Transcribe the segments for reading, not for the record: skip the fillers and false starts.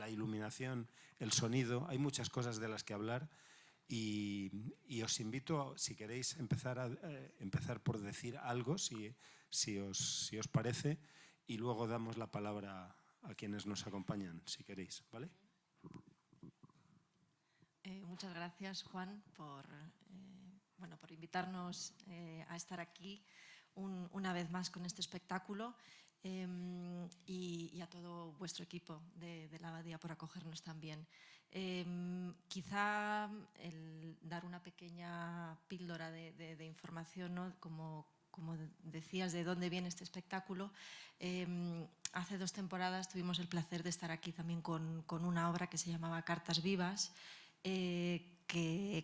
la iluminación, el sonido, hay muchas cosas de las que hablar y os invito, si queréis, empezar por decir algo, si os parece, y luego damos la palabra a quienes nos acompañan, si queréis, ¿vale? Muchas gracias, Juan, por invitarnos a estar aquí una vez más con este espectáculo y a todo vuestro equipo de la Abadía por acogernos también. Quizá el dar una pequeña píldora de información, ¿no? Como decías, de dónde viene este espectáculo. Hace 2 temporadas tuvimos el placer de estar aquí también con una obra que se llamaba Cartas Vivas,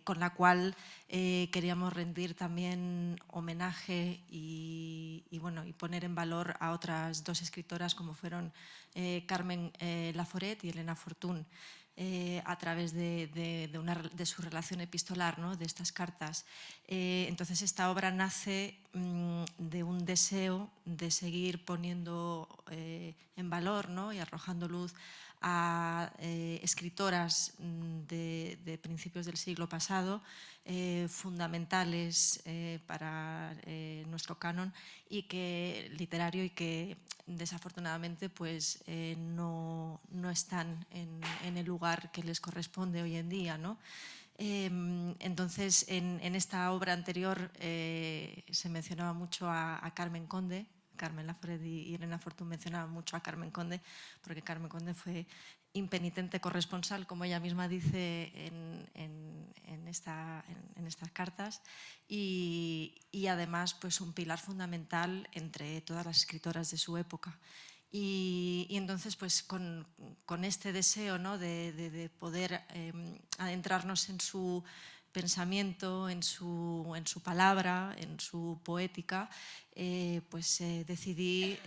con la cual queríamos rendir también homenaje y poner en valor a otras 2 escritoras como fueron Carmen Laforet y Elena Fortún, a través de su relación epistolar, ¿no? De estas cartas. Entonces esta obra nace de un deseo de seguir poniendo en valor, ¿no? Y arrojando luz a escritoras de principios del siglo pasado, fundamentales para nuestro canon literario y que desafortunadamente pues, no están en el lugar que les corresponde hoy en día, ¿no? Entonces, en esta obra anterior se mencionaba mucho a Carmen Conde. Carmen Laforet y Elena Fortún mencionaban mucho a Carmen Conde, porque Carmen Conde fue impenitente corresponsal, como ella misma dice en estas cartas, y además pues, un pilar fundamental entre todas las escritoras de su época. Y entonces, pues con este deseo, ¿no? de poder adentrarnos en su pensamiento, en su palabra, en su poética, decidí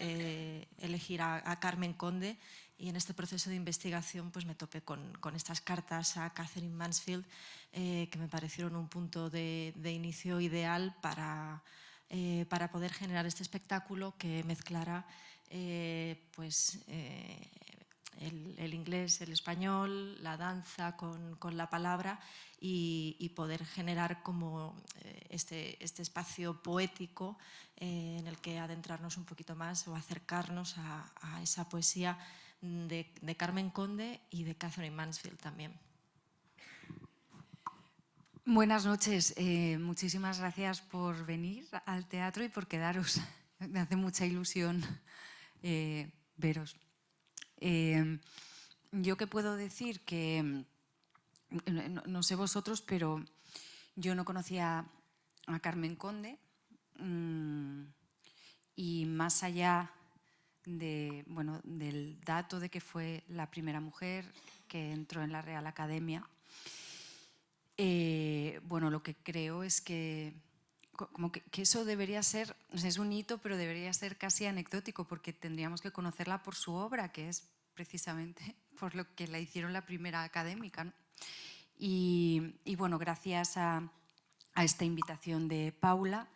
elegir a Carmen Conde, y en este proceso de investigación pues me topé con estas cartas a Katherine Mansfield, que me parecieron un punto de inicio ideal para poder generar este espectáculo que mezclara el inglés, el español, la danza con la palabra y poder generar como este espacio poético en el que adentrarnos un poquito más o acercarnos a esa poesía de Carmen Conde y de Katherine Mansfield también. Buenas noches, muchísimas gracias por venir al teatro y por quedaros. Me hace mucha ilusión veros. Yo qué puedo decir, que no sé vosotros, pero yo no conocía a Carmen Conde, y más allá del dato de que fue la primera mujer que entró en la Real Academia, lo que creo es que eso debería ser, es un hito, pero debería ser casi anecdótico, porque tendríamos que conocerla por su obra, que es precisamente por lo que la hicieron la primera académica, ¿no? Y gracias a esta invitación de Paula,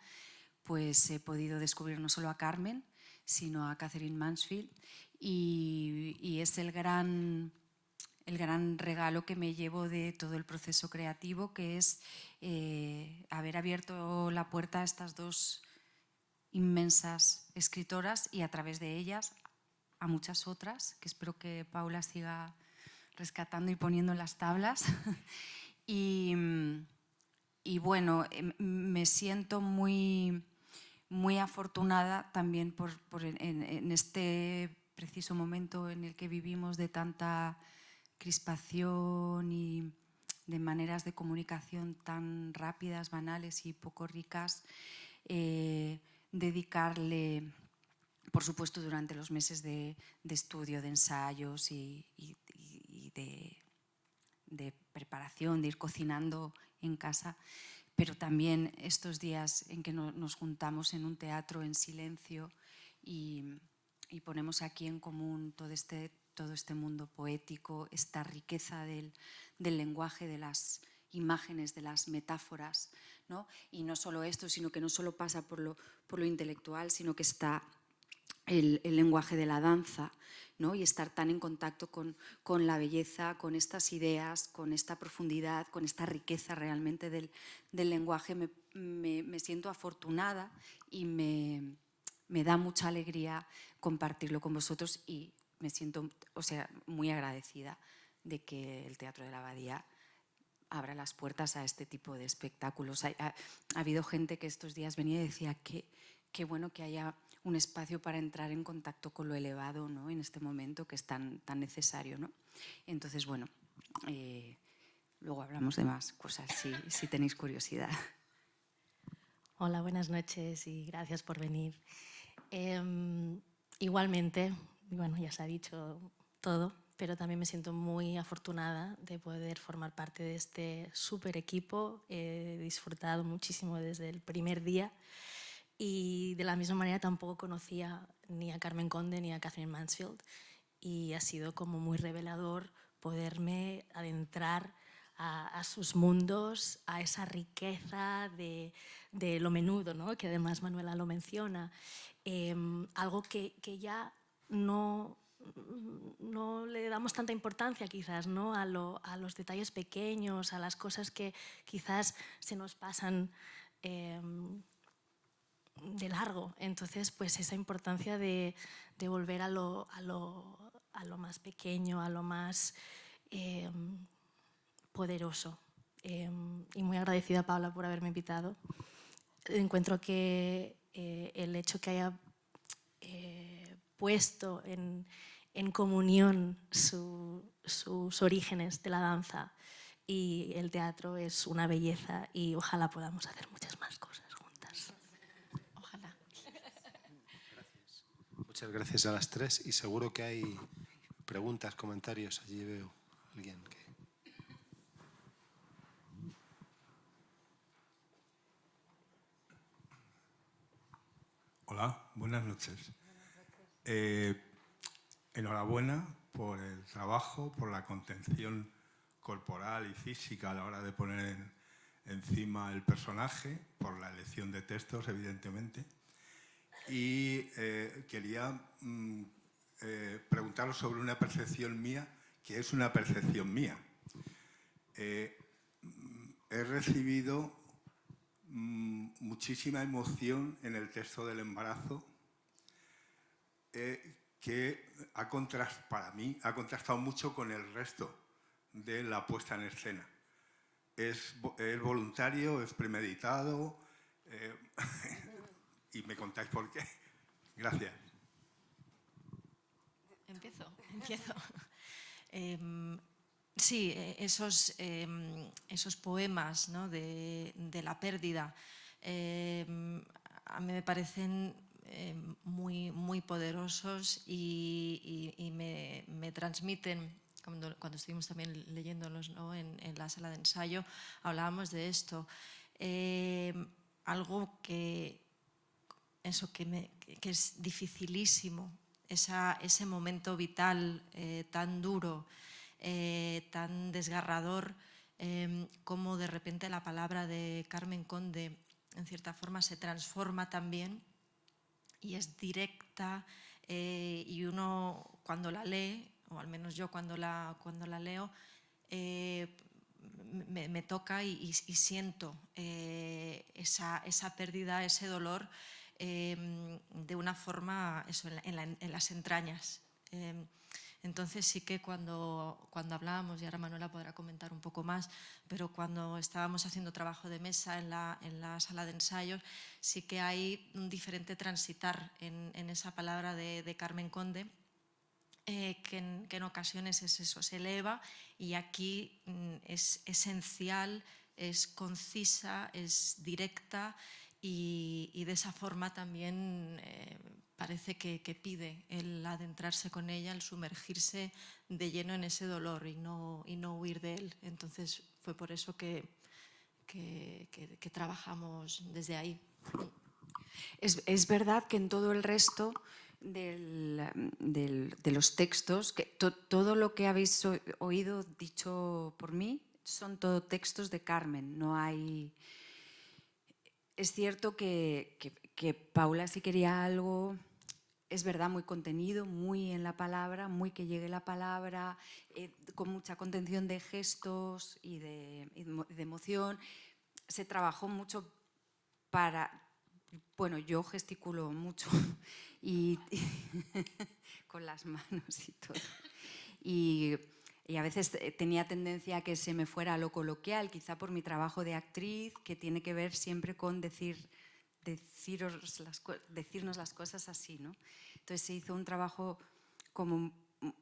pues he podido descubrir no solo a Carmen, sino a Katherine Mansfield, y es el gran regalo que me llevo de todo el proceso creativo, que es haber abierto la puerta a estas 2 inmensas escritoras y a través de ellas a muchas otras, que espero que Paula siga rescatando y poniendo en las tablas. y me siento muy afortunada también en este preciso momento en el que vivimos de tanta crispación y de maneras de comunicación tan rápidas, banales y poco ricas, dedicarle, por supuesto, durante los meses de estudio, de ensayos y de preparación, de ir cocinando en casa, pero también estos días en que nos juntamos en un teatro en silencio y ponemos aquí en común todo este mundo poético, esta riqueza del lenguaje, de las imágenes, de las metáforas, ¿no? Y no solo esto, sino que no solo pasa por lo intelectual, sino que está el lenguaje de la danza, ¿no? Y estar tan en contacto con la belleza, con estas ideas, con esta profundidad, con esta riqueza realmente del lenguaje. Me siento afortunada y me da mucha alegría compartirlo con vosotros y me siento, o sea, muy agradecida de que el Teatro de la Abadía abra las puertas a este tipo de espectáculos. Ha habido gente que estos días venía y decía que qué bueno que haya un espacio para entrar en contacto con lo elevado, ¿no? En este momento que es tan necesario, ¿no? Entonces, bueno, luego hablamos de más cosas si tenéis curiosidad. Hola, buenas noches y gracias por venir. Igualmente, bueno, ya se ha dicho todo, pero también me siento muy afortunada de poder formar parte de este súper equipo. He disfrutado muchísimo desde el primer día y de la misma manera tampoco conocía ni a Carmen Conde ni a Catherine Mansfield y ha sido como muy revelador poderme adentrar a sus mundos, a esa riqueza de lo menudo, ¿no? Que además Manuela lo menciona, algo que ya no le damos tanta importancia quizás, ¿no? a los detalles pequeños, a las cosas que quizás se nos pasan de largo. Entonces, pues esa importancia de volver a lo más pequeño, a lo más poderoso. Y muy agradecida, Paula, por haberme invitado. Encuentro que el hecho que haya puesto en comunión sus orígenes de la danza y el teatro es una belleza y ojalá podamos hacer muchas más cosas juntas. Ojalá. Gracias. Muchas gracias a las tres y seguro que hay preguntas, comentarios. Allí veo a alguien que... Hola, buenas noches. Enhorabuena por el trabajo, por la contención corporal y física a la hora de poner encima el personaje, por la elección de textos, evidentemente. Y quería preguntaros sobre una percepción mía, que es una percepción mía. He recibido muchísima emoción en el texto del embarazo, que para mí ha contrastado mucho con el resto de la puesta en escena. Es voluntario, es premeditado, y me contáis por qué. Gracias. Empiezo. Sí, esos poemas, ¿no? de la pérdida a mí me parecen muy poderosos y me transmiten, cuando estuvimos también leyéndolos, ¿no? en la sala de ensayo, hablábamos de esto. Algo que es dificilísimo, ese momento vital tan duro, tan desgarrador, como de repente la palabra de Carmen Conde en cierta forma se transforma también y es directa, y uno cuando la lee, o al menos yo cuando la leo, me toca y siento esa pérdida, ese dolor, de una forma, eso, en las entrañas. Entonces sí que cuando hablábamos, y ahora Manuela podrá comentar un poco más, pero cuando estábamos haciendo trabajo de mesa en la sala de ensayos, sí que hay un diferente transitar en esa palabra de Carmen Conde, que en ocasiones es eso, se eleva, y aquí es esencial, es concisa, es directa, y de esa forma también parece que pide el adentrarse con ella, el sumergirse de lleno en ese dolor y no huir de él. Entonces fue por eso que trabajamos desde ahí. Es verdad que en todo el resto de los textos, que todo lo que habéis oído dicho por mí son todo textos de Carmen. No hay... Es cierto que Paula sí quería algo es verdad, muy contenido, muy en la palabra, muy que llegue la palabra, con mucha contención de gestos y de emoción. Se trabajó mucho para... Bueno, yo gesticulo mucho y con las manos y todo. Y a veces tenía tendencia a que se me fuera a lo coloquial, quizá por mi trabajo de actriz, que tiene que ver siempre con decirnos las cosas así, ¿no? Entonces se hizo un trabajo como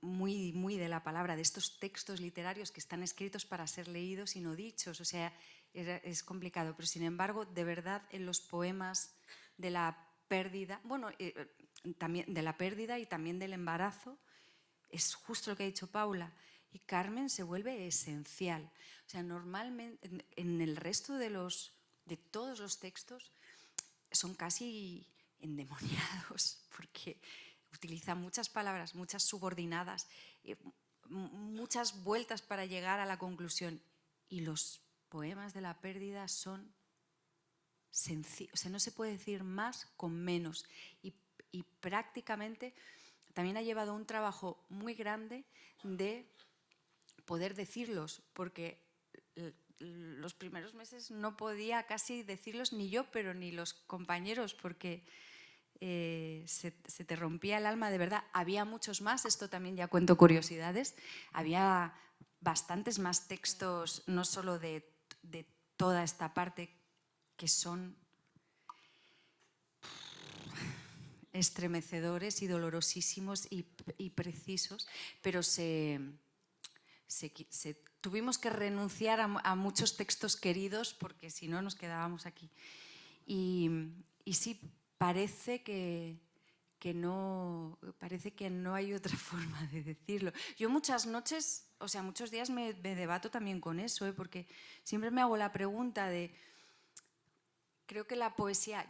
muy de la palabra, de estos textos literarios que están escritos para ser leídos y no dichos. O sea, es complicado, pero sin embargo, de verdad, en los poemas de la pérdida, bueno, también de la pérdida y también del embarazo, es justo lo que ha dicho Paula, y Carmen se vuelve esencial. O sea, normalmente en el resto de todos los textos son casi endemoniados, porque utilizan muchas palabras, muchas subordinadas, muchas vueltas para llegar a la conclusión. Y los poemas de la pérdida son sencillos, o sea, no se puede decir más con menos. Y prácticamente también ha llevado un trabajo muy grande de poder decirlos, porque los primeros meses no podía casi decirlos ni yo, pero ni los compañeros, porque se te rompía el alma de verdad. Había muchos más, esto también ya cuento curiosidades, había bastantes más textos, no solo de toda esta parte, que son estremecedores y dolorosísimos y precisos, pero tuvimos que renunciar a muchos textos queridos porque si no nos quedábamos aquí. Y sí, parece que no hay otra forma de decirlo. Yo muchas noches, o sea, muchos días me debato también con eso, porque siempre me hago la pregunta de, creo que la poesía,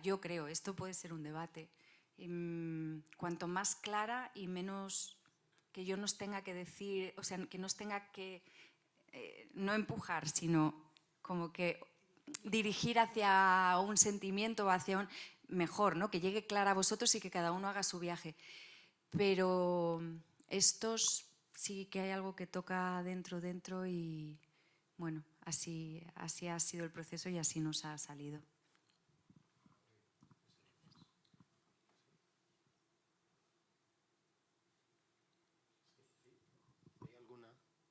esto puede ser un debate, cuanto más clara y menos que yo nos tenga que decir, o sea, que nos tenga que no empujar, sino como que dirigir hacia un sentimiento, hacia un mejor, ¿no? Que llegue clara a vosotros y que cada uno haga su viaje. Pero estos sí que hay algo que toca dentro y bueno, así ha sido el proceso y así nos ha salido.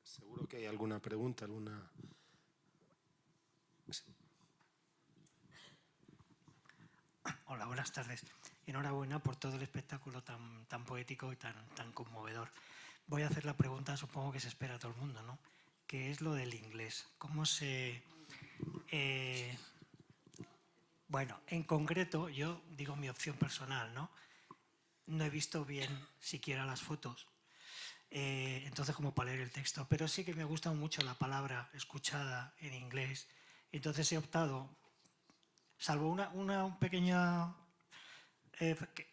Seguro que hay alguna pregunta, alguna... Sí. Hola, buenas tardes. Enhorabuena por todo el espectáculo tan poético y tan conmovedor. Voy a hacer la pregunta, supongo que se espera a todo el mundo, ¿no? ¿Qué es lo del inglés? ¿Cómo se...? Bueno, en concreto, yo digo mi opción personal, ¿no? No he visto bien siquiera las fotos, entonces como para leer el texto, pero sí que me gusta mucho la palabra escuchada en inglés. Entonces he optado, salvo un pequeño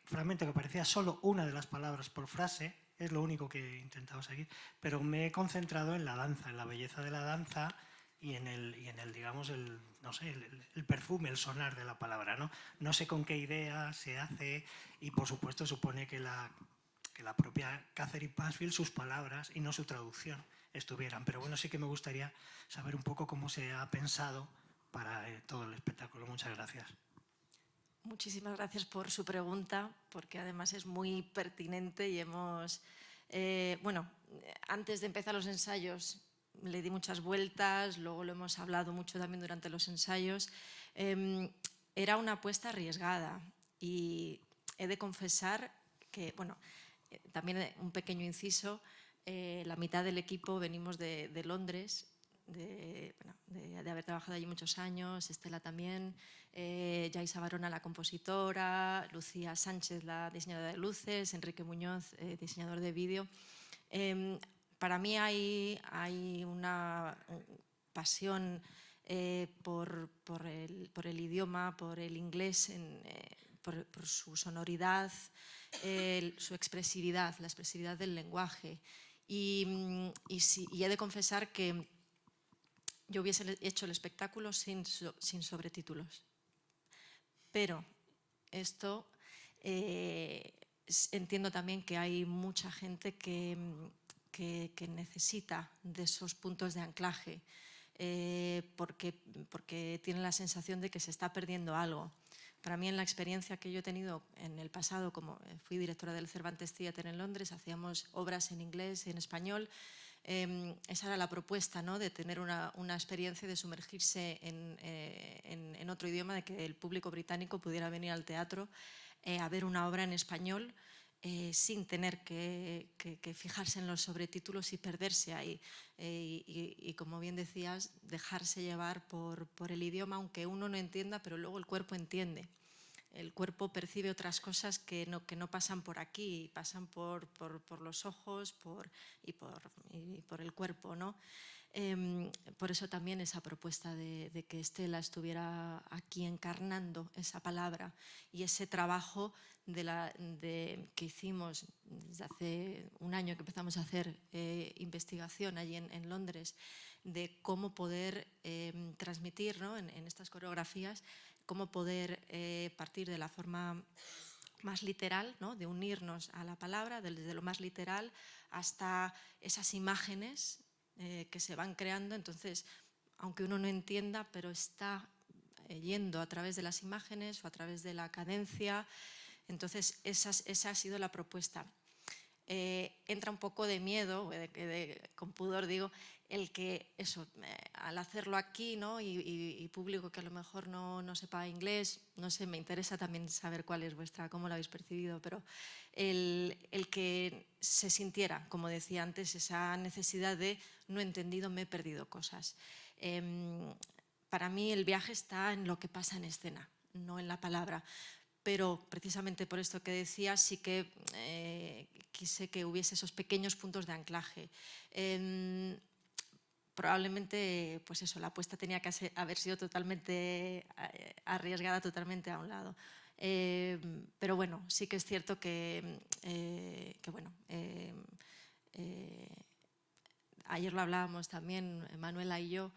fragmento que parecía solo una de las palabras por frase, es lo único que he intentado seguir, pero me he concentrado en la danza, en la belleza de la danza y en el digamos, no sé, el perfume, el sonar de la palabra, ¿no? No sé con qué idea se hace y, por supuesto, supone que la propia Catherine Pasfield, sus palabras y no su traducción estuvieran. Pero bueno, sí que me gustaría saber un poco cómo se ha pensado para todo el espectáculo. Muchas gracias. Muchísimas gracias por su pregunta, porque además es muy pertinente y hemos... bueno, antes de empezar los ensayos le di muchas vueltas, luego lo hemos hablado mucho también durante los ensayos. Era una apuesta arriesgada y he de confesar que, bueno, también un pequeño inciso, la mitad del equipo venimos de Londres, de haber trabajado allí muchos años, Estela también, Yaisa Barona, la compositora, Lucía Sánchez, la diseñadora de luces, Enrique Muñoz, diseñador de vídeo. Para mí hay una pasión por el idioma, por el inglés, por su sonoridad, su expresividad, la expresividad del lenguaje. Y he de confesar que yo hubiese hecho el espectáculo sin sobretítulos. Pero esto entiendo también que hay mucha gente que necesita de esos puntos de anclaje, porque tiene la sensación de que se está perdiendo algo. Para mí, en la experiencia que yo he tenido en el pasado, como fui directora del Cervantes Theatre en Londres, hacíamos obras en inglés y en español. Esa era la propuesta, ¿no? De tener una experiencia, de sumergirse en otro idioma, de que el público británico pudiera venir al teatro a ver una obra en español sin tener que fijarse en los sobretítulos y perderse ahí. Y como bien decías, dejarse llevar por el idioma, aunque uno no entienda, pero luego el cuerpo entiende. El cuerpo percibe otras cosas que no pasan por aquí, pasan por los ojos y por el cuerpo, ¿no? Por eso también esa propuesta de que Estela estuviera aquí encarnando esa palabra y ese trabajo que hicimos desde hace un año que empezamos a hacer investigación allí en Londres, de cómo poder transmitir, ¿no? en estas coreografías, cómo poder partir de la forma más literal, ¿no? De unirnos a la palabra, desde lo más literal hasta esas imágenes que se van creando. Entonces, aunque uno no entienda, pero está yendo a través de las imágenes o a través de la cadencia. Entonces, esa ha sido la propuesta. Entra un poco de miedo, con pudor digo, el que eso, al hacerlo aquí, ¿no? y público que a lo mejor no sepa inglés, no sé, me interesa también saber cuál es cómo lo habéis percibido, pero el que se sintiera, como decía antes, esa necesidad de no he entendido, me he perdido cosas. Para mí el viaje está en lo que pasa en escena, no en la palabra. Pero precisamente por esto que decía, sí que quise que hubiese esos pequeños puntos de anclaje. Probablemente, pues eso, la apuesta tenía que haber sido totalmente arriesgada, totalmente a un lado. Pero bueno, sí que es cierto que bueno, ayer lo hablábamos también, Manuela y yo,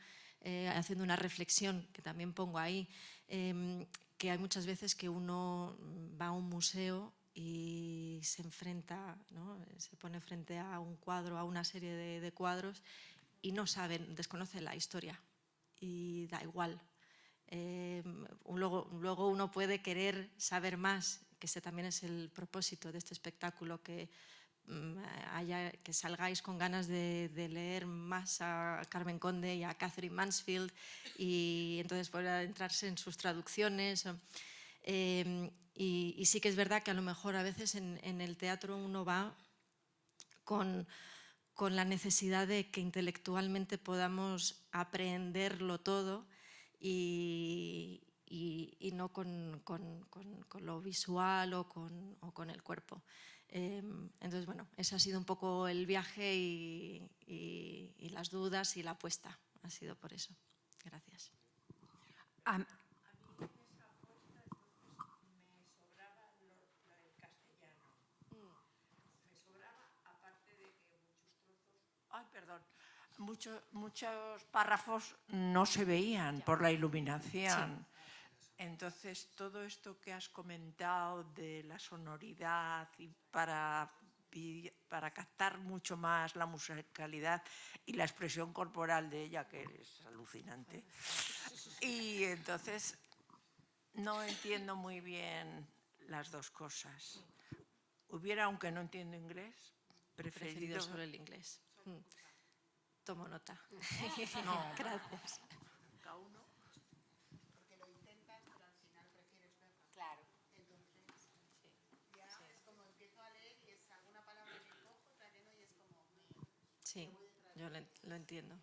haciendo una reflexión que también pongo ahí, que hay muchas veces que uno va a un museo y se enfrenta, ¿no? Se pone frente a un cuadro, a una serie de cuadros y no saben, desconocen la historia y da igual. Luego uno puede querer saber más, que ese también es el propósito de este espectáculo, que salgáis con ganas de leer más a Carmen Conde y a Catherine Mansfield y entonces poder adentrarse en sus traducciones. Y sí que es verdad que a lo mejor a veces en el teatro uno va con la necesidad de que intelectualmente podamos aprenderlo todo y no con lo visual o con el cuerpo. Entonces, bueno, ese ha sido un poco el viaje y las dudas y la apuesta. Ha sido por eso. Gracias. Ay, perdón. Muchos párrafos no se veían por la iluminación. Sí. Entonces, todo esto que has comentado de la sonoridad y para captar mucho más la musicalidad y la expresión corporal de ella, que es alucinante. Y entonces, no entiendo muy bien las dos cosas. Hubiera, aunque no entiendo inglés, preferido sobre el inglés. Tomo nota. No, gracias. Cada uno. Porque lo intentas, pero al final prefieres verla. Claro. Entonces, ya es como empiezo a leer y es alguna palabra que cojo, otra que no, y es como... Sí, yo lo entiendo.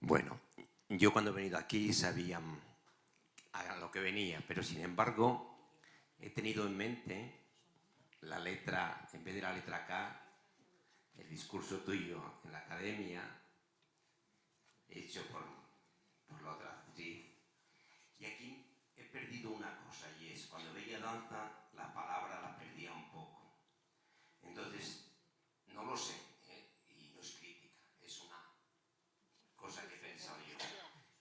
Bueno, yo cuando he venido aquí sabía a lo que venía, pero sin embargo he tenido en mente la letra, en vez de la letra K, el discurso tuyo en la academia, hecho por la otra actriz. Y aquí he perdido una cosa, y es, cuando veía danza, la palabra la perdía un poco. Entonces, no lo sé, y no es crítica, es una cosa que he pensado yo.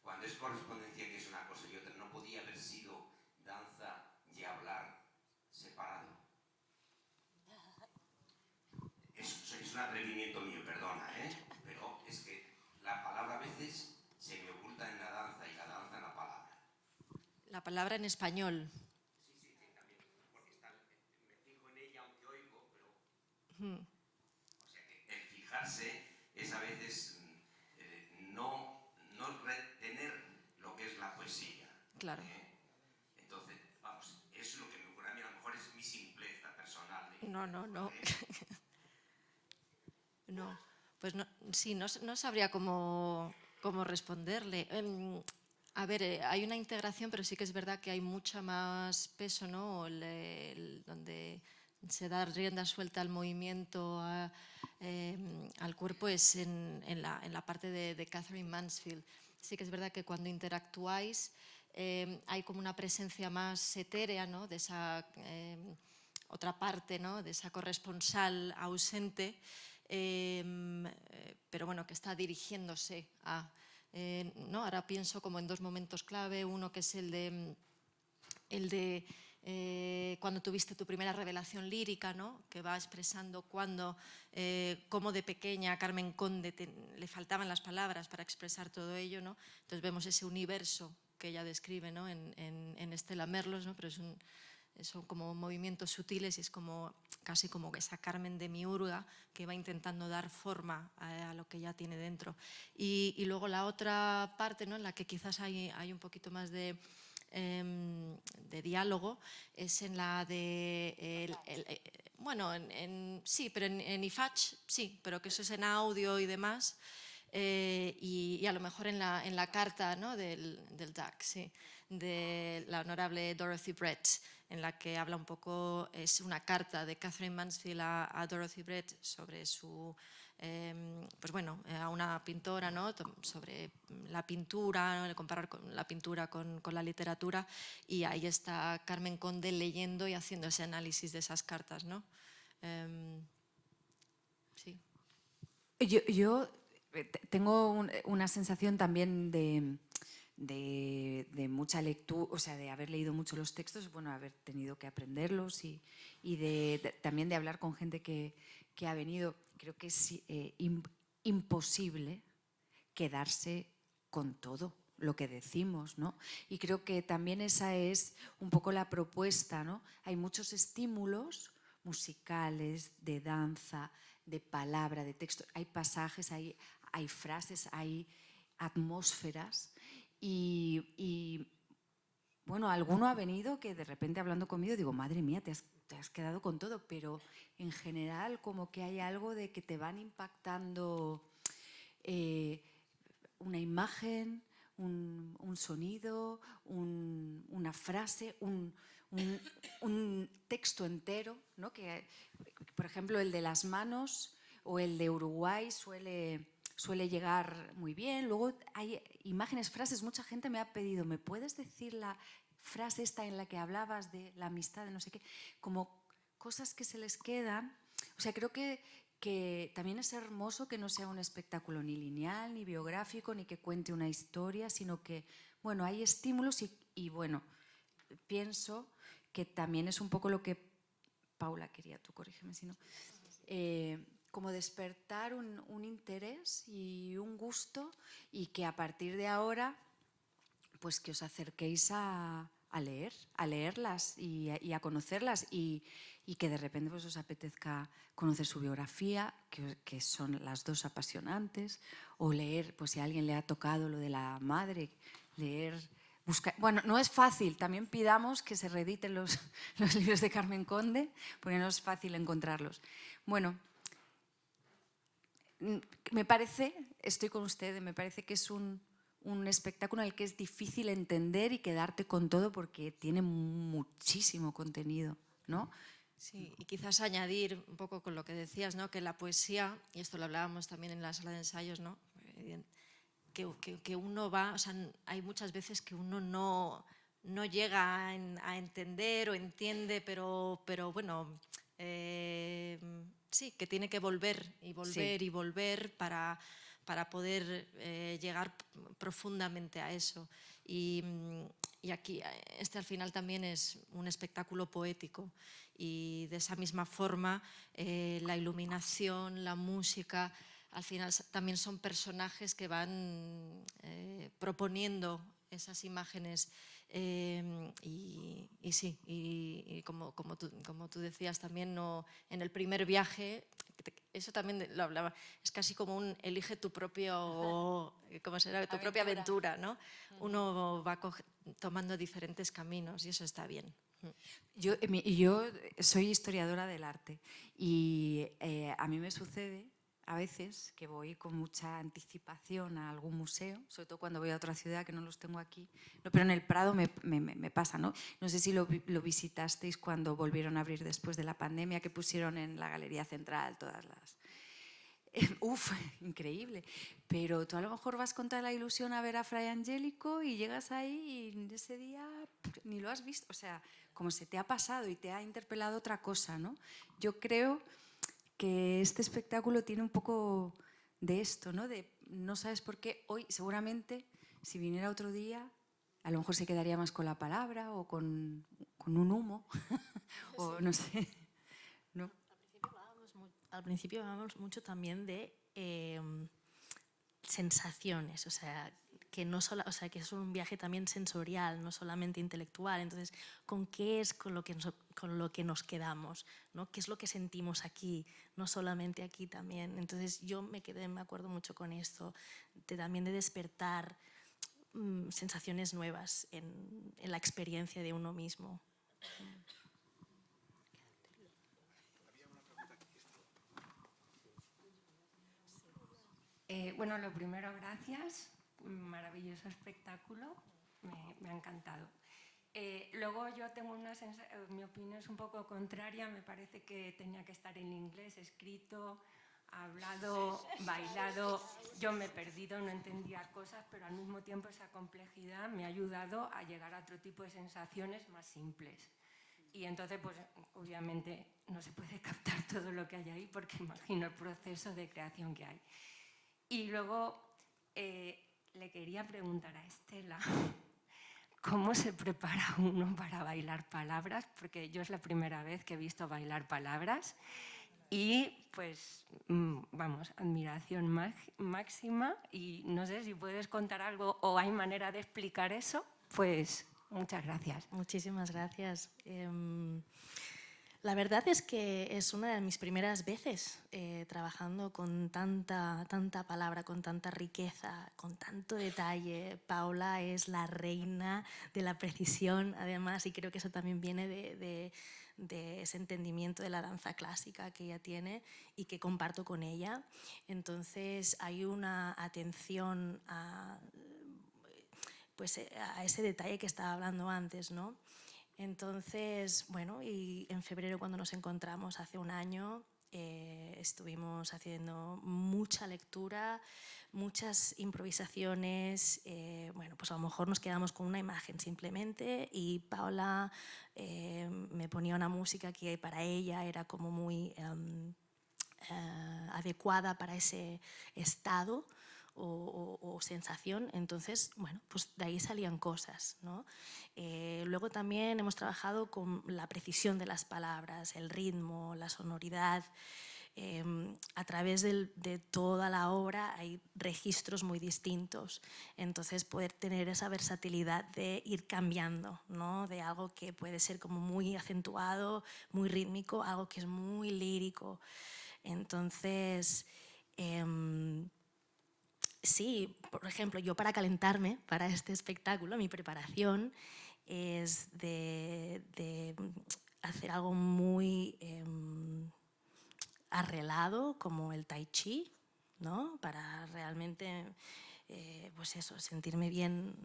Cuando es correspondencia, que es una cosa y otra, no podía haber sido atrevimiento mío, perdona, pero es que la palabra a veces se me oculta en la danza y la danza en la palabra. La palabra en español. Sí, también, porque me fijo en ella aunque oigo, pero... O sea que el fijarse es a veces no retener lo que es la poesía. Claro. Entonces, vamos, es lo que me ocurre a mí, a lo mejor es mi simpleza personal. No. No, pues no, sí, no sabría cómo responderle. A ver, hay una integración, pero sí que es verdad que hay mucha más peso, ¿no? Donde se da rienda suelta al movimiento, al cuerpo, es en la parte de Catherine Mansfield. Sí que es verdad que cuando interactuáis hay como una presencia más etérea, ¿no? De esa otra parte, ¿no? De esa corresponsal ausente, pero bueno, que está dirigiéndose a... ¿no? Ahora pienso como en dos momentos clave, uno que es el de cuando tuviste tu primera revelación lírica, ¿no? Que va expresando cómo de pequeña a Carmen Conde le faltaban las palabras para expresar todo ello, ¿no? Entonces vemos ese universo que ella describe, ¿no? en Estela Merlos, ¿no? Pero son como movimientos sutiles y es como casi como esa Carmen de Miurga que va intentando dar forma a lo que ya tiene dentro. Y luego la otra parte, ¿no? En la que quizás hay un poquito más de diálogo es en la de... bueno, sí, pero en IFACH sí, pero que eso es en audio y demás. Y a lo mejor en la carta, ¿no? del DAC, sí, de la honorable Dorothy Brett, en la que habla un poco, es una carta de Catherine Mansfield a Dorothy Brett sobre su, pues bueno, a una pintora, ¿no? Sobre la pintura, ¿no? Comparar la pintura con la literatura, y ahí está Carmen Conde leyendo y haciendo ese análisis de esas cartas, ¿no? Sí. Yo tengo una sensación también de mucha lectura, o sea, de haber leído mucho los textos, bueno, haber tenido que aprenderlos y también de hablar con gente que ha venido. Creo que es imposible quedarse con todo lo que decimos, ¿no? Y creo que también esa es un poco la propuesta, ¿no? Hay muchos estímulos musicales, de danza, de palabra, de texto, hay pasajes, hay frases, hay atmósferas y bueno, alguno ha venido que de repente hablando conmigo digo, madre mía, te has quedado con todo, pero en general como que hay algo de que te van impactando una imagen, un sonido, una frase, un texto entero, ¿no? Que, por ejemplo, el de las manos o el de Uruguay suele llegar muy bien. Luego hay imágenes, frases. Mucha gente me ha pedido, ¿me puedes decir la frase esta en la que hablabas de la amistad, de no sé qué? Como cosas que se les quedan. O sea, creo que también es hermoso que no sea un espectáculo ni lineal, ni biográfico, ni que cuente una historia, sino que, bueno, hay estímulos y bueno, pienso que también es un poco lo que Paula quería, tú corrígeme si no, como despertar un interés y un gusto, y que a partir de ahora pues que os acerquéis a leerlas y a conocerlas, y que de repente pues os apetezca conocer su biografía, que son las dos apasionantes, o leer, pues si a alguien le ha tocado lo de la madre, leer, buscar. Bueno, no es fácil, también pidamos que se reediten los libros de Carmen Conde, porque no es fácil encontrarlos. Bueno, me parece, estoy con ustedes, me parece que es un espectáculo en el que es difícil entender y quedarte con todo porque tiene muchísimo contenido, ¿no? Sí, y quizás añadir un poco con lo que decías, ¿no? Que la poesía, y esto lo hablábamos también en la sala de ensayos, ¿no? Que uno va, o sea, hay muchas veces que uno no llega a entender o entiende, pero bueno, sí, que tiene que volver y volver Sí. y volver para poder llegar profundamente a eso. Y Y aquí, este al final también es un espectáculo poético y de esa misma forma la iluminación, la música, al final también son personajes que van proponiendo esas imágenes y sí, y como tú decías también, no, en el primer viaje, eso también lo hablaba, es casi como un elige tu propio, ¿cómo será? Tu propia aventura, ¿no? Uno va tomando diferentes caminos y eso está bien. Yo soy historiadora del arte y a mí me sucede a veces que voy con mucha anticipación a algún museo, sobre todo cuando voy a otra ciudad que no los tengo aquí, no, pero en el Prado me pasa, ¿no? No sé si lo visitasteis cuando volvieron a abrir después de la pandemia, que pusieron en la Galería Central todas las... Uf, increíble. Pero tú a lo mejor vas con toda la ilusión a ver a Fray Angélico y llegas ahí y ese día ni lo has visto. O sea, como se te ha pasado y te ha interpelado otra cosa, ¿no? Yo creo que este espectáculo tiene un poco de esto, ¿no? De no sabes por qué hoy, seguramente, si viniera otro día, a lo mejor se quedaría más con la palabra o con un humo, o no sé, ¿no? Al principio hablábamos mucho también de sensaciones, o sea, que que es un viaje también sensorial, no solamente intelectual. Entonces, ¿con qué es con lo que nos quedamos? ¿No? ¿Qué es lo que sentimos aquí? No solamente aquí también. Entonces, yo me acuerdo mucho con esto, también de despertar sensaciones nuevas en la experiencia de uno mismo. Bueno, lo primero, gracias. Maravilloso espectáculo. Me ha encantado. Luego yo tengo mi opinión es un poco contraria. Me parece que tenía que estar en inglés, escrito, hablado, bailado. Yo me he perdido, no entendía cosas, pero al mismo tiempo esa complejidad me ha ayudado a llegar a otro tipo de sensaciones más simples. Y entonces, pues obviamente no se puede captar todo lo que hay ahí porque imagino el proceso de creación que hay. Y luego le quería preguntar a Estela cómo se prepara uno para bailar palabras, porque yo es la primera vez que he visto bailar palabras y pues, vamos, admiración máxima y no sé si puedes contar algo o hay manera de explicar eso, pues muchas gracias. Muchísimas gracias. La verdad es que es una de mis primeras veces trabajando con tanta palabra, con tanta riqueza, con tanto detalle. Paula es la reina de la precisión, además, y creo que eso también viene de ese entendimiento de la danza clásica que ella tiene y que comparto con ella. Entonces hay una atención a ese detalle que estaba hablando antes, ¿no? Entonces, bueno, y en febrero cuando nos encontramos hace un año, estuvimos haciendo mucha lectura, muchas improvisaciones, bueno, pues a lo mejor nos quedamos con una imagen simplemente y Paula me ponía una música que para ella era como muy adecuada para ese estado o sensación, entonces, bueno, pues de ahí salían cosas, ¿no? Luego también hemos trabajado con la precisión de las palabras, el ritmo, la sonoridad. A través de toda la obra hay registros muy distintos, entonces poder tener esa versatilidad de ir cambiando, ¿no? De algo que puede ser como muy acentuado, muy rítmico, algo que es muy lírico. Entonces, sí, por ejemplo, yo para calentarme para este espectáculo, mi preparación es de hacer algo muy arreglado, como el tai chi, ¿no? Para realmente, pues eso, sentirme bien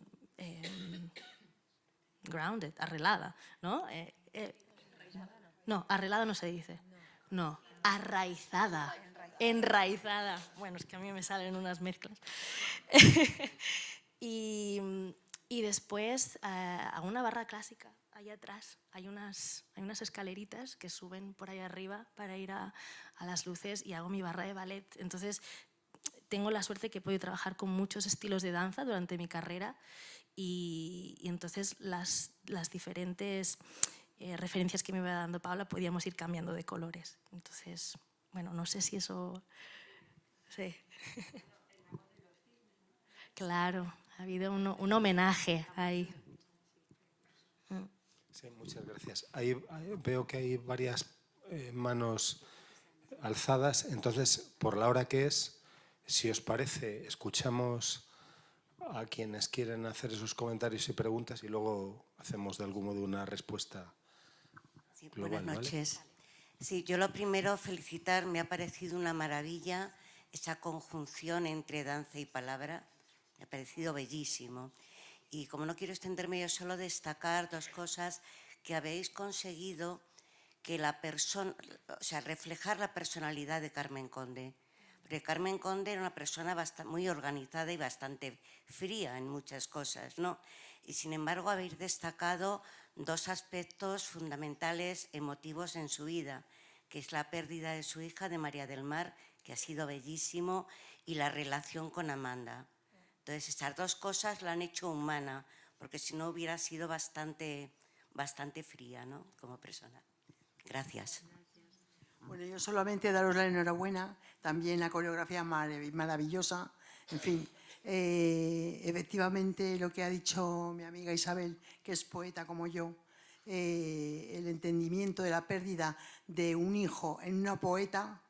grounded, arreglada, ¿no? No, arreglada no se dice. No, arraizada. Enraizada. Bueno, es que a mí me salen unas mezclas. y después a una barra clásica, allá atrás, hay unas escaleritas que suben por ahí arriba para ir a las luces y hago mi barra de ballet. Entonces, tengo la suerte que he podido trabajar con muchos estilos de danza durante mi carrera y entonces las diferentes referencias que me iba dando Paula podíamos ir cambiando de colores. Entonces, bueno, no sé si eso... Sí. Claro, ha habido un homenaje ahí. Sí, muchas gracias. Ahí veo que hay varias manos alzadas, entonces, por la hora que es, si os parece, escuchamos a quienes quieren hacer esos comentarios y preguntas y luego hacemos de algún modo una respuesta sí, global. Buenas noches. ¿Vale? Sí, yo lo primero felicitar, me ha parecido una maravilla esa conjunción entre danza y palabra, me ha parecido bellísimo. Y como no quiero extenderme, yo solo destacar dos cosas que habéis conseguido, que reflejar la personalidad de Carmen Conde. Porque Carmen Conde era una persona muy organizada y bastante fría en muchas cosas, ¿no? Y sin embargo habéis destacado dos aspectos fundamentales, emotivos en su vida, que es la pérdida de su hija, de María del Mar, que ha sido bellísimo, y la relación con Amanda. Entonces, estas dos cosas la han hecho humana, porque si no hubiera sido bastante fría, ¿no?, como persona. Gracias. Bueno, yo solamente daros la enhorabuena, también la coreografía maravillosa, en fin. Efectivamente, lo que ha dicho mi amiga Isabel, que es poeta como yo, el entendimiento de la pérdida de un hijo en una poeta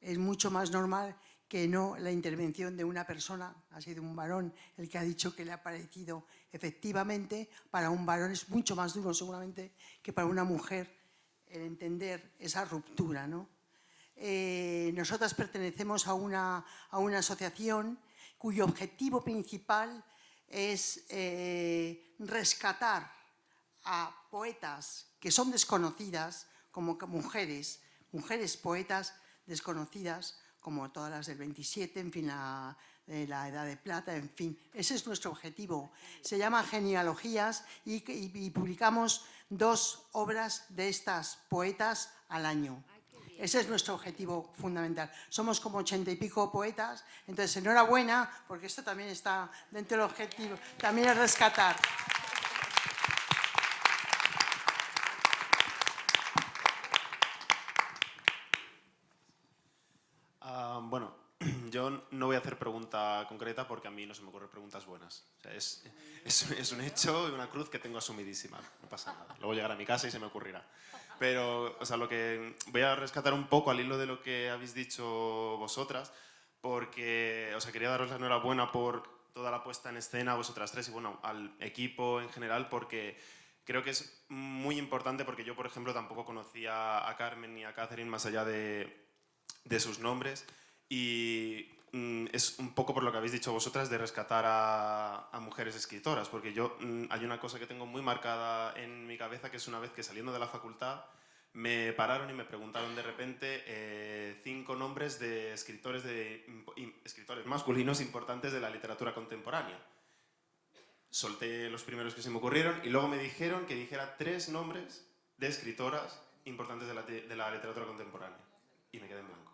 es mucho más normal que no la intervención de una persona. Ha sido un varón el que ha dicho que le ha parecido, efectivamente, para un varón es mucho más duro seguramente que para una mujer el entender esa ruptura, ¿no? Nosotras pertenecemos a una asociación cuyo objetivo principal es rescatar a poetas que son desconocidas, como mujeres poetas desconocidas, como todas las del 27, en fin, de la Edad de Plata, en fin. Ese es nuestro objetivo. Se llama Genealogías y publicamos 2 obras de estas poetas al año. Ese es nuestro objetivo fundamental. Somos como 80 y pico poetas, entonces enhorabuena, porque esto también está dentro del objetivo, también es rescatar. Bueno, yo no voy a hacer pregunta concreta porque a mí no se me ocurren preguntas buenas. O sea, es un hecho y una cruz que tengo asumidísima, no pasa nada. Luego llegaré a mi casa y se me ocurrirá. Pero, o sea, lo que voy a rescatar un poco al hilo de lo que habéis dicho vosotras, porque, o sea, quería daros la enhorabuena por toda la puesta en escena, vosotras tres, y bueno, al equipo en general, porque creo que es muy importante, porque yo, por ejemplo, tampoco conocía a Carmen ni a Catherine más allá de sus nombres, y es un poco por lo que habéis dicho vosotras de rescatar a mujeres escritoras, porque yo hay una cosa que tengo muy marcada en mi cabeza, que es una vez que saliendo de la facultad me pararon y me preguntaron de repente 5 nombres de escritores masculinos importantes de la literatura contemporánea. Solté los primeros que se me ocurrieron y luego me dijeron que dijera 3 nombres de escritoras importantes de la literatura contemporánea y me quedé en blanco.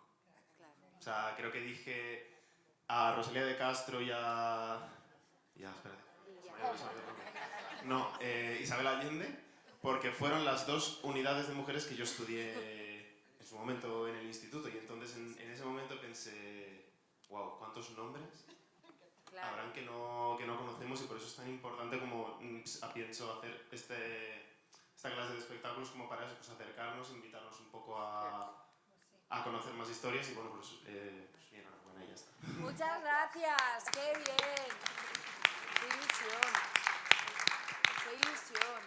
O sea, creo que dije a Rosalía de Castro y a... Isabel Allende, porque fueron las 2 unidades de mujeres que yo estudié en su momento en el instituto, y entonces en ese momento pensé, wow, ¿cuántos nombres habrán que no conocemos? Y por eso es tan importante como pienso hacer esta clase de espectáculos, como para eso, pues acercarnos, invitarnos un poco a conocer más historias, y bueno, pues enhorabuena y ya está. Muchas gracias, qué bien. Qué ilusión. Qué ilusión.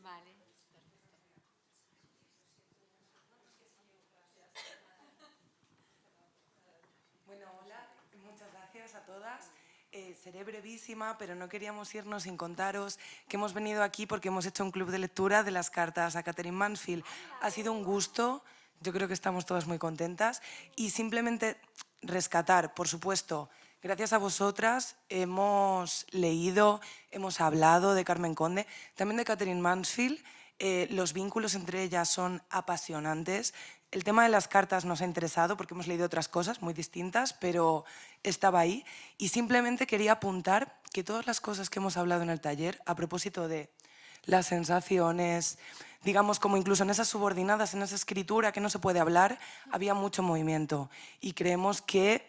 Vale. Bueno, hola, muchas gracias a todas. Seré brevísima, pero no queríamos irnos sin contaros que hemos venido aquí porque hemos hecho un club de lectura de las cartas a Catherine Mansfield. Ha sido un gusto, yo creo que estamos todas muy contentas, y simplemente rescatar, por supuesto, gracias a vosotras hemos leído, hemos hablado de Carmen Conde, también de Catherine Mansfield. Los vínculos entre ellas son apasionantes. el tema de las cartas nos ha interesado porque hemos leído otras cosas muy distintas, pero estaba ahí. Y simplemente quería apuntar que todas las cosas que hemos hablado en el taller, a propósito de las sensaciones, digamos, como incluso en esas subordinadas, en esa escritura que no se puede hablar, había mucho movimiento. Y creemos que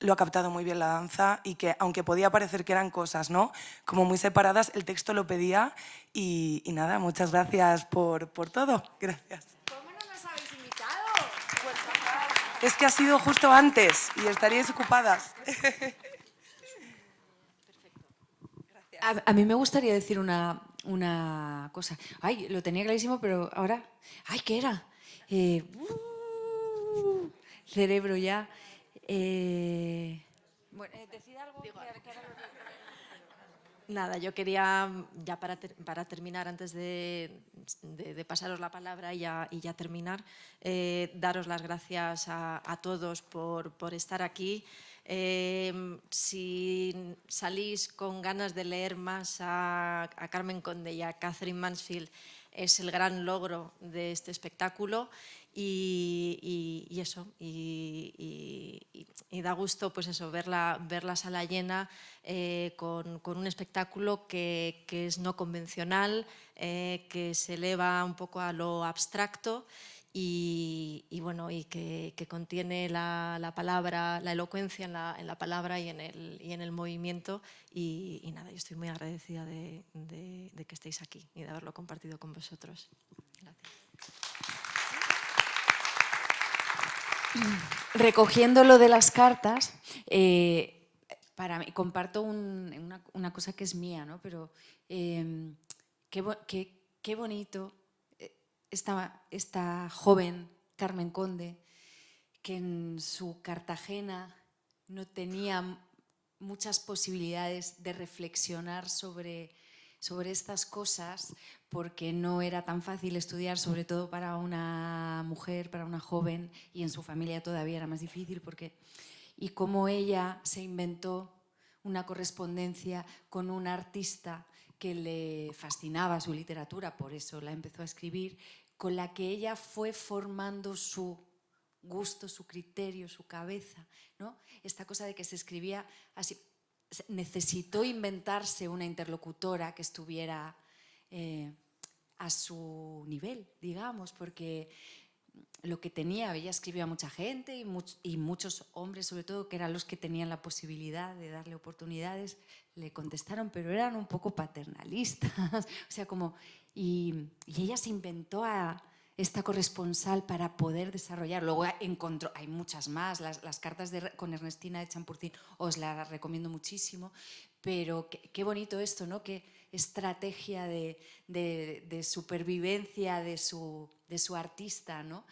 lo ha captado muy bien la danza y que, aunque podía parecer que eran cosas, ¿no?, como muy separadas, el texto lo pedía. Y nada, muchas gracias por todo. Gracias. ¿Cómo no nos habéis invitado? Es que ha sido justo antes y estaríais ocupadas. A mí me gustaría decir una cosa. Ay, lo tenía clarísimo, pero ahora... Ay, ¿qué era? Cerebro ya. Bueno, decid algo. Nada, yo quería, ya para terminar, antes de pasaros la palabra y ya terminar, daros las gracias a todos por estar aquí. Si salís con ganas de leer más a Carmen Conde y a Catherine Mansfield, es el gran logro de este espectáculo. Y eso, y da gusto pues eso, ver la sala llena con un espectáculo que es no convencional, que se eleva un poco a lo abstracto y bueno, y que contiene la palabra, la elocuencia en la palabra y en el movimiento. Y nada, yo estoy muy agradecida de que estéis aquí y de haberlo compartido con vosotros. Gracias. Recogiendo lo de las cartas, para mí, comparto una cosa que es mía, ¿no? Pero qué bonito esta joven Carmen Conde, que en su Cartagena no tenía muchas posibilidades de reflexionar sobre estas cosas, porque no era tan fácil estudiar, sobre todo para una mujer, para una joven, y en su familia todavía era más difícil, y cómo ella se inventó una correspondencia con un artista que le fascinaba su literatura, por eso la empezó a escribir, con la que ella fue formando su gusto, su criterio, su cabeza, ¿no? Esta cosa de que se escribía así. Necesitó inventarse una interlocutora que estuviera a su nivel, digamos, porque lo que tenía, ella escribía a mucha gente y muchos hombres, sobre todo, que eran los que tenían la posibilidad de darle oportunidades, le contestaron, pero eran un poco paternalistas. O sea, y ella se inventó a esta corresponsal para poder desarrollar. Luego encontró, hay muchas más, las cartas con Ernestina de Champurcín, os las recomiendo muchísimo, pero qué bonito esto, ¿no? Qué estrategia de supervivencia de su artista, ¿no?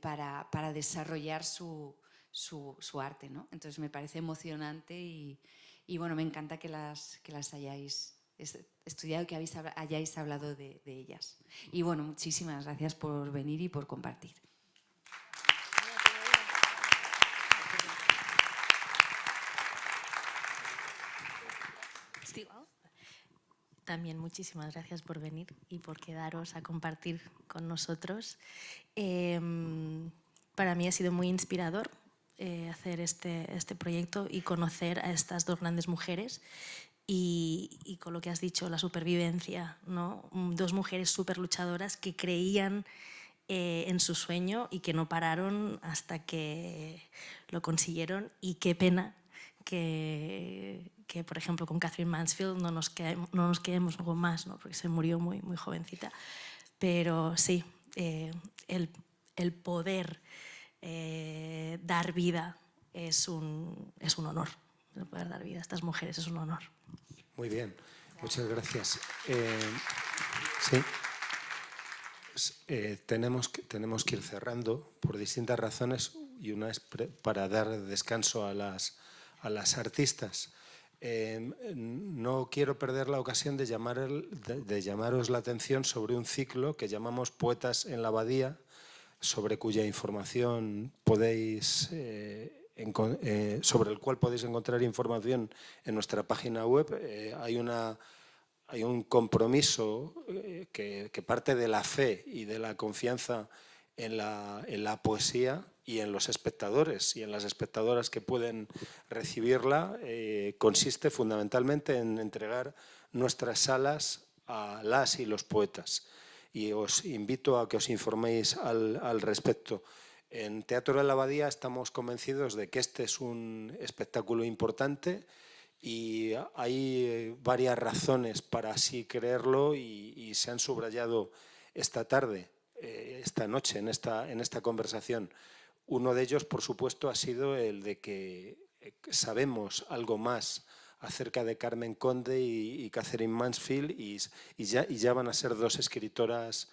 Para desarrollar su arte, ¿no? Entonces me parece emocionante y bueno, me encanta que las hayáis estudiado, que hayáis hablado de ellas. Y bueno, muchísimas gracias por venir y por compartir. También muchísimas gracias por venir y por quedaros a compartir con nosotros. Para mí ha sido muy inspirador hacer este proyecto y conocer a estas dos grandes mujeres. Y con lo que has dicho, la supervivencia, ¿no? Dos mujeres súper luchadoras que creían en su sueño y que no pararon hasta que lo consiguieron. Y qué pena que por ejemplo, con Catherine Mansfield no nos quedemos algo más, ¿no? Porque se murió muy, muy jovencita. Pero sí, el poder dar vida es un honor. El poder dar vida a estas mujeres es un honor. Muy bien, muchas gracias. Sí, tenemos que ir cerrando por distintas razones y una es para dar descanso a las artistas. No quiero perder la ocasión de llamaros la atención sobre un ciclo que llamamos Poetas en la Abadía, sobre cuya información podéis... sobre el cual podéis encontrar información en nuestra página web. Hay un compromiso que parte de la fe y de la confianza en la poesía y en los espectadores y en las espectadoras que pueden recibirla, consiste fundamentalmente en entregar nuestras salas a las y los poetas. Y os invito a que os informéis al respecto. En Teatro de la Abadía estamos convencidos de que este es un espectáculo importante y hay varias razones para así creerlo y se han subrayado esta tarde, esta noche, en esta conversación. Uno de ellos, por supuesto, ha sido el de que sabemos algo más acerca de Carmen Conde y Katherine Mansfield y ya van a ser dos escritoras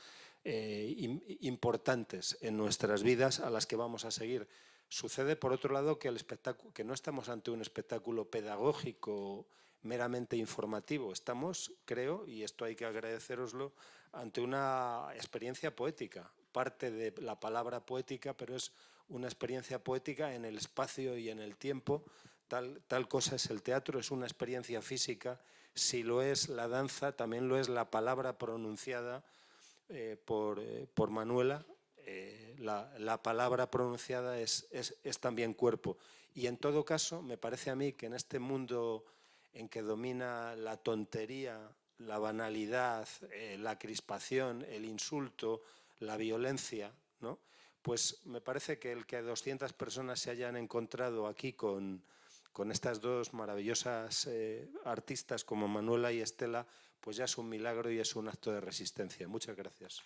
importantes en nuestras vidas a las que vamos a seguir. Sucede, por otro lado, que no estamos ante un espectáculo pedagógico meramente informativo. Estamos, creo, y esto hay que agradecéroslo, ante una experiencia poética. Parte de la palabra poética, pero es una experiencia poética en el espacio y en el tiempo. Tal cosa es el teatro, es una experiencia física. Si lo es la danza, también lo es la palabra pronunciada por Manuela. La palabra pronunciada es también cuerpo. Y en todo caso, me parece a mí que en este mundo en que domina la tontería, la banalidad, la crispación, el insulto, la violencia, ¿no? Pues me parece que el que 200 personas se hayan encontrado aquí con estas dos maravillosas artistas como Manuela y Estela, pues ya es un milagro y es un acto de resistencia. Muchas gracias.